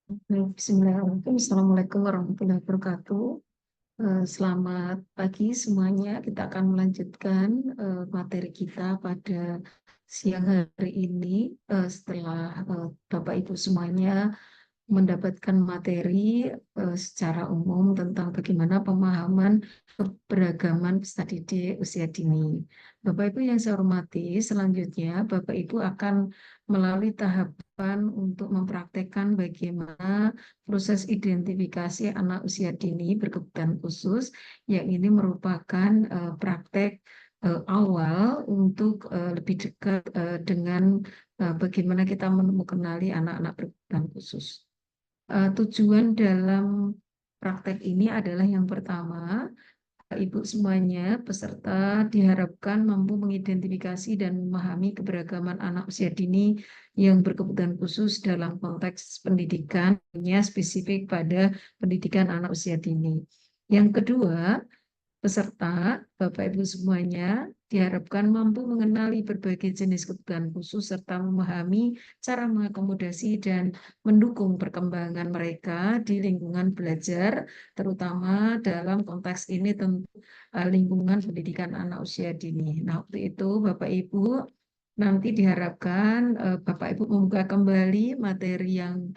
Bismillahirrahmanirrahim. Assalamualaikum warahmatullahi wabarakatuh. Selamat pagi semuanya. Kita akan melanjutkan materi kita pada siang hari ini setelah Bapak Ibu semuanya mendapatkan materi secara umum tentang bagaimana pemahaman keberagaman peserta didik usia dini. Bapak Ibu yang saya hormati, selanjutnya Bapak Ibu akan melalui tahapan untuk mempraktekkan bagaimana proses identifikasi anak usia dini berkebutuhan khusus, yang ini merupakan praktek awal untuk lebih dekat dengan bagaimana kita mengenali anak-anak berkebutuhan khusus. Tujuan dalam praktek ini adalah yang pertama, Ibu semuanya peserta diharapkan mampu mengidentifikasi dan memahami keberagaman anak usia dini yang berkebutuhan khusus dalam konteks pendidikannya spesifik pada pendidikan anak usia dini. Yang kedua, peserta, Bapak Ibu semuanya, diharapkan mampu mengenali berbagai jenis kebutuhan khusus serta memahami cara mengakomodasi dan mendukung perkembangan mereka di lingkungan belajar, terutama dalam konteks ini tentu lingkungan pendidikan anak usia dini. Nah, waktu itu Bapak Ibu nanti diharapkan Bapak Ibu membuka kembali materi yang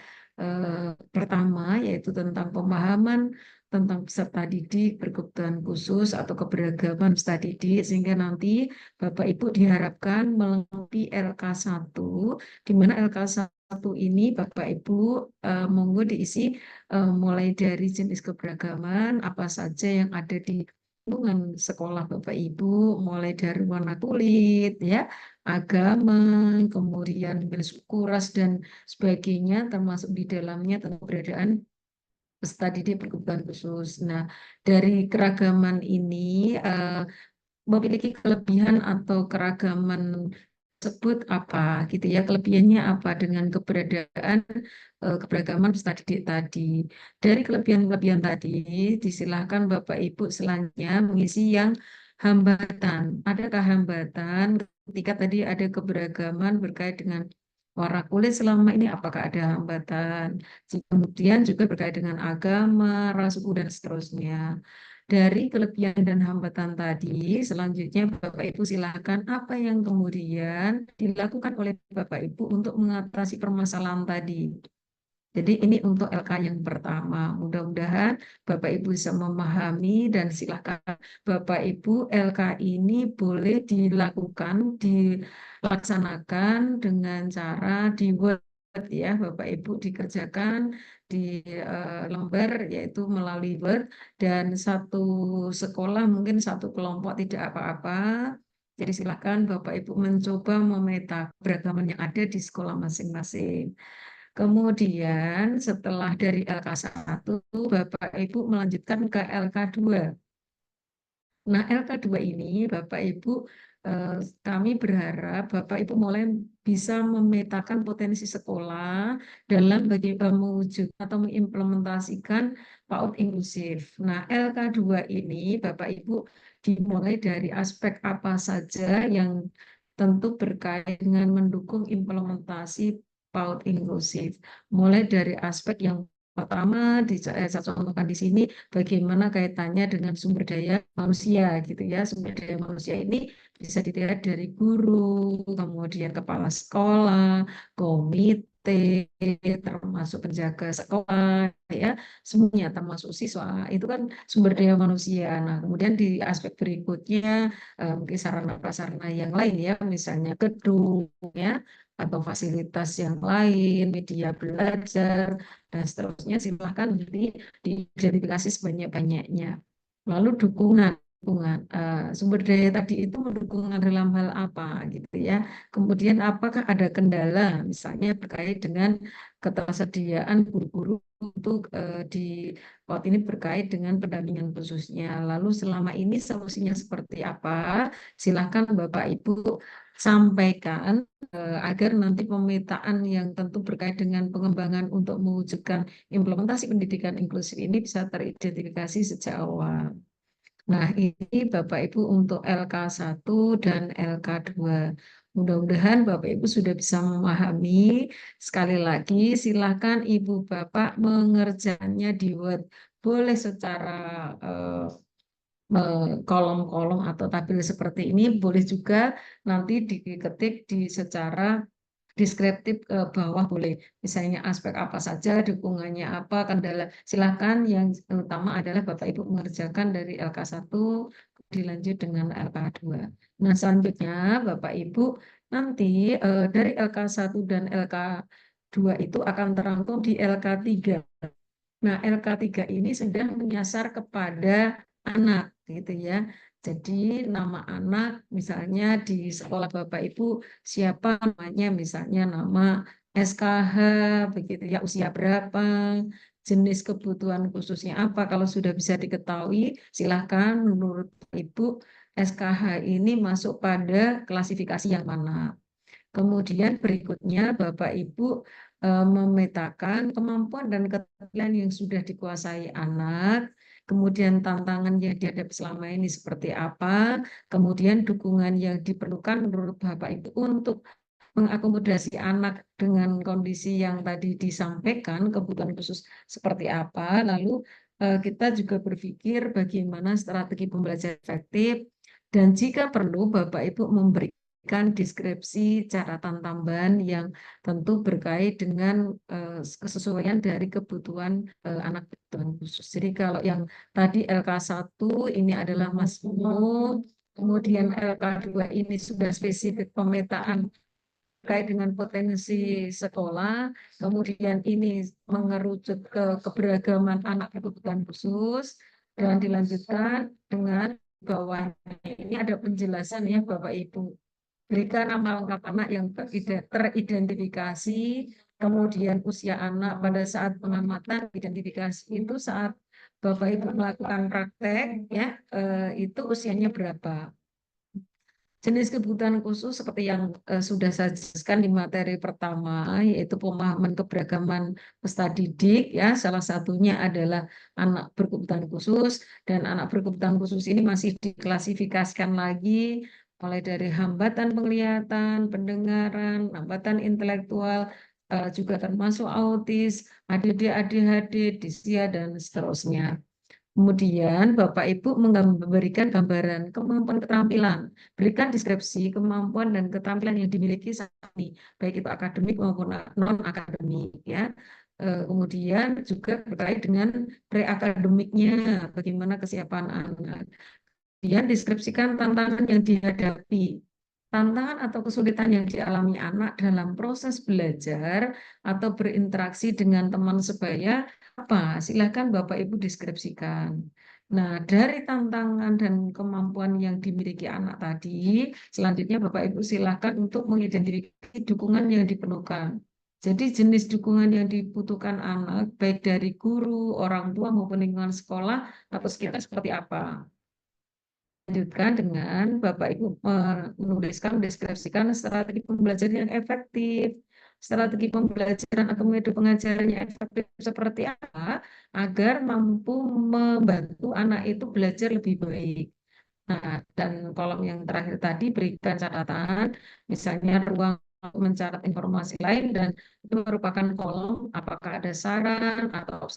pertama, yaitu tentang pemahaman tentang peserta didik berkebutuhan khusus atau keberagaman peserta didik, sehingga nanti Bapak Ibu diharapkan melengkapi LK1, di mana LK1 ini Bapak Ibu monggo diisi mulai dari jenis keberagaman apa saja yang ada di lingkungan sekolah Bapak Ibu, mulai dari warna kulit, ya, agama, kemudian suku ras dan sebagainya, termasuk di dalamnya tentang keberadaan peserta didik berkebutuhan khusus. Nah, dari keragaman ini memiliki kelebihan atau keragaman tersebut apa gitu ya, kelebihannya apa dengan keberagaman peserta didik tadi. Dari kelebihan-kelebihan tadi disilahkan Bapak Ibu selanjutnya mengisi yang hambatan. Adakah hambatan ketika tadi ada keberagaman berkait dengan warna kulit, selama ini apakah ada hambatan? Kemudian juga berkait dengan agama, ras, suku, dan seterusnya. Dari kelebihan dan hambatan tadi, selanjutnya Bapak Ibu silakan apa yang kemudian dilakukan oleh Bapak Ibu untuk mengatasi permasalahan tadi. Jadi ini untuk LK yang pertama. Mudah-mudahan Bapak Ibu bisa memahami, dan silakan Bapak Ibu LK ini boleh dilakukan, dilaksanakan dengan cara di Word, ya Bapak Ibu, dikerjakan di lembar, yaitu melalui Word, dan satu sekolah mungkin satu kelompok tidak apa-apa. Jadi silakan Bapak Ibu mencoba memeta keberagaman yang ada di sekolah masing-masing. Kemudian setelah dari LK1, Bapak Ibu melanjutkan ke LK2. Nah, LK2 ini Bapak Ibu, kami berharap Bapak Ibu mulai bisa memetakan potensi sekolah dalam bagaimana mewujud atau mengimplementasikan PAUD inklusif. Nah, LK2 ini Bapak Ibu dimulai dari aspek apa saja yang tentu berkait dengan mendukung implementasi PAUD inklusif. Mulai dari aspek yang pertama, saya contohkan di sini, bagaimana kaitannya dengan sumber daya manusia gitu ya. Sumber daya manusia ini bisa dilihat dari guru, kemudian kepala sekolah, komite, termasuk penjaga sekolah, ya, semuanya termasuk siswa. Itu kan sumber daya manusia. Nah, kemudian di aspek berikutnya mungkin sarana prasarana yang lain, ya, misalnya gedung, ya, atau fasilitas yang lain, media belajar, dan seterusnya. Silahkan nanti diidentifikasi sebanyak-banyaknya. Lalu dukungan sumber daya tadi itu mendukung dalam hal apa gitu ya. Kemudian apakah ada kendala misalnya terkait dengan ketersediaan guru-guru untuk di waktu ini berkait dengan pendampingan khususnya. Lalu selama ini solusinya seperti apa? Silahkan Bapak Ibu sampaikan agar nanti pemetaan yang tentu berkait dengan pengembangan untuk mewujudkan implementasi pendidikan inklusif ini bisa teridentifikasi sejak awal. Nah, ini Bapak Ibu untuk LK1 dan LK2. Mudah-mudahan Bapak Ibu sudah bisa memahami. Sekali lagi, silakan Ibu Bapak mengerjakannya di Word. Boleh secara kolom-kolom atau tabel seperti ini, boleh juga nanti diketik di secara deskriptif ke bawah boleh. Misalnya aspek apa saja, dukungannya apa, kendala. Silakan yang utama adalah Bapak Ibu mengerjakan dari LK1 dilanjut dengan LK2. Nah, selanjutnya Bapak Ibu nanti dari LK1 dan LK2 itu akan terangkum di LK3. Nah, LK3 ini sudah menyasar kepada anak, gitu ya. Jadi nama anak, misalnya di sekolah Bapak Ibu siapa namanya, misalnya nama SKH, begitu ya, usia berapa, jenis kebutuhan khususnya apa. Kalau sudah bisa diketahui, silahkan menurut Ibu SKH ini masuk pada klasifikasi yang mana. Kemudian berikutnya Bapak Ibu memetakan kemampuan dan keterampilan yang sudah dikuasai anak, kemudian tantangan yang dihadapi selama ini seperti apa, kemudian dukungan yang diperlukan menurut Bapak Ibu untuk mengakomodasi anak dengan kondisi yang tadi disampaikan, kebutuhan khusus seperti apa, lalu kita juga berpikir bagaimana strategi pembelajaran efektif, dan jika perlu Bapak Ibu memberikan deskripsi catatan tambahan yang tentu berkait dengan kesesuaian dari kebutuhan anak kebutuhan khusus. Jadi kalau yang tadi LK1 ini adalah Mas Bimo, kemudian LK2 ini sudah spesifik pemetaan terkait dengan potensi sekolah, kemudian ini mengerucut ke keberagaman anak berkebutuhan khusus, dan dilanjutkan dengan bawahnya ini ada penjelasan ya Bapak Ibu. Berikan nama lengkap anak yang teridentifikasi, kemudian usia anak pada saat pengamatan identifikasi itu saat Bapak Ibu melakukan praktek ya itu usianya berapa. Jenis kebutuhan khusus seperti yang sudah saya jelaskan di materi pertama, yaitu pemahaman keberagaman peserta didik, ya salah satunya adalah anak berkebutuhan khusus, dan anak berkebutuhan khusus ini masih diklasifikasikan lagi mulai dari hambatan penglihatan, pendengaran, hambatan intelektual, juga termasuk autis, ADD, ADHD, disia, dan seterusnya. Kemudian Bapak Ibu memberikan gambaran kemampuan keterampilan, berikan deskripsi kemampuan dan keterampilan yang dimiliki saat ini, baik itu akademik maupun non akademik ya. Kemudian juga terkait dengan pre-akademiknya, bagaimana kesiapan anak. Kemudian deskripsikan tantangan yang dihadapi, tantangan atau kesulitan yang dialami anak dalam proses belajar atau berinteraksi dengan teman sebaya apa? Silakan Bapak Ibu deskripsikan. Nah, dari tantangan dan kemampuan yang dimiliki anak tadi, selanjutnya Bapak Ibu silakan untuk mengidentifikasi dukungan yang diperlukan. Jadi jenis dukungan yang dibutuhkan anak, baik dari guru, orang tua maupun lingkungan sekolah atau sekitar seperti apa. Lanjutkan dengan Bapak Ibu menuliskan, mendeskripsikan strategi pembelajaran yang efektif, strategi pembelajaran atau metode pengajaran yang efektif seperti apa agar mampu membantu anak itu belajar lebih baik. Nah, dan kolom yang terakhir tadi berikan catatan, misalnya ruang mencatat informasi lain, dan itu merupakan kolom apakah ada saran atau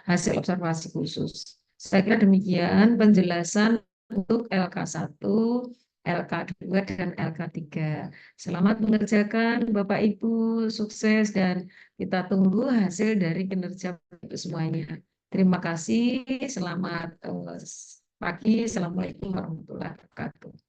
hasil observasi khusus. Saya kira demikian penjelasan untuk LK1, LK2, dan LK3. Selamat mengerjakan Bapak Ibu, sukses, dan kita tunggu hasil dari kinerja semuanya. Terima kasih, selamat pagi, Assalamualaikum warahmatullahi wabarakatuh.